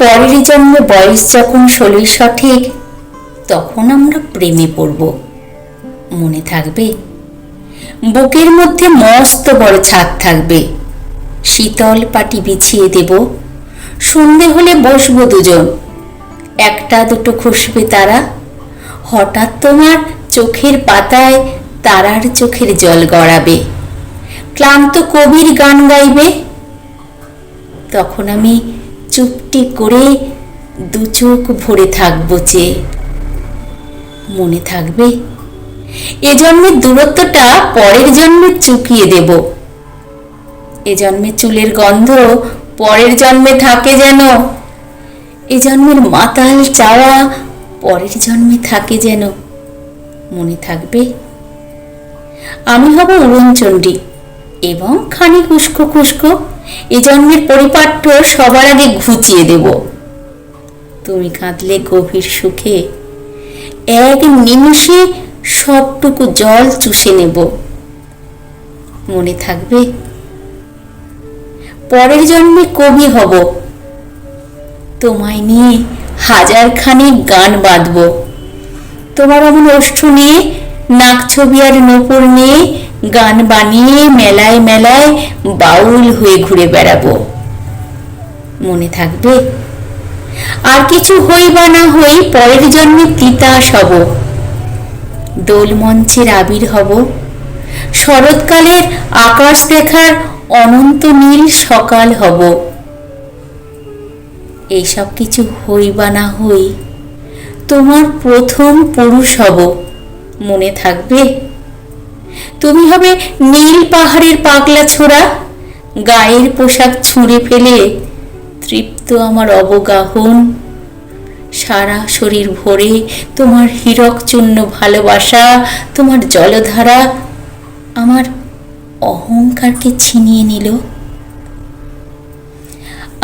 পরের জন্মে বয়স যখন 16 সঠিক, তখন আমরা প্রেমে পড়ব। মনে থাকবে? বুকের মধ্যে মস্ত বড় ছাদ থাকবে, শীতল পাটি বিছিয়ে দেব, সন্ধে হলে বসবো দুজন, একটা দুটো খসবে তারা, হঠাৎ তোমার চোখের পাতায় তারার চোখের জল গড়াবে, ক্লান্ত কবির গান গাইবে। তখন আমি চুপটি করে দু চোখ ভরে থাকবো চেয়ে। মনে থাকবে? এ জন্মের দূরত্বটা পরের জন্মে চুকিয়ে দেব। এ জন্মে চুলের গন্ধ পরের জন্মে থাকে যেন, এ জন্মের মাতাল চাওয়া পরের জন্মে থাকে যেন। মনে থাকবে? আমি হব উড়নচণ্ডী এবং খানিক উস্কো খুস্কো, এ জন্মের পরিপাট্য সবার আগে ঘুচিয়ে দেব। তুমি কাঁদলে গভীর সুখে, এক নিমিষে সবটুকু জল চুষে নেব। মনে থাকবে? পরের জন্মে কবি হব, তোমায় নিয়ে হাজারখানি গান বাঁধব। তোমার অমন ওষ্ঠ নিয়ে, নাক ছবি আর নূপুর নিয়ে গান বানিয়ে মেলায় মেলায় বাউল হয়ে ঘুরে বেড়াবো। মনে থাকবে? আর কিছু হই বা না হই, পরের জন্মে তিতাস হব, দোল মঞ্চের আবির হব, শরৎকালের আকাশ দেখার অনন্ত নীল সকাল হব। এইসব কিছু হই বা না হই, তোমার প্রথম পুরুষ হব। মনে থাকবে? তুমি হবে নীল পাহাড়ের পাগলা ছোড়া, গায়ের পোশাক ছুঁড়ে ফেলে তৃপ্ত আমার অবগাহন। সারা শরীর ভরে তোমার হীরক চূর্ণ ভালোবাসা, তোমার জলধারা আমার অহংকারকে ছিনিয়ে নিল।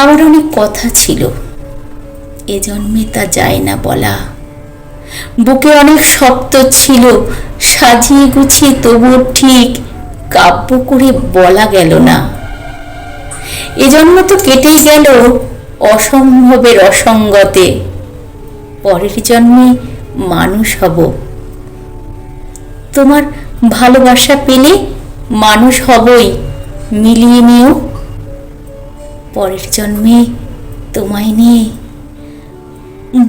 আমার অনেক কথা ছিল, এ জন্মে তা যায় না বলা। বুকে অনেক শব্দ ছিল, সাজিয়ে গুছিয়ে তবুও ঠিক কাব্য করে বলা গেল না। এ জন্ম তো কেটেই গেল অসম্ভবের অসঙ্গতে, পরের জন্মে মানুষ হব। তোমার ভালোবাসা পেলে মানুষ হবই, মিলিয়ে নিও। পরের জন্মে তোমায় নিয়ে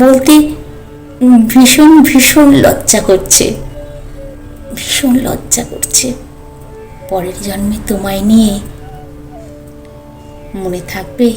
বলতে ভীষণ ভীষণ লজ্জা করছে, ভীষণ লজ্জা করছে। পরের জন্মে তোমায় নিয়ে। মনে থাকবে?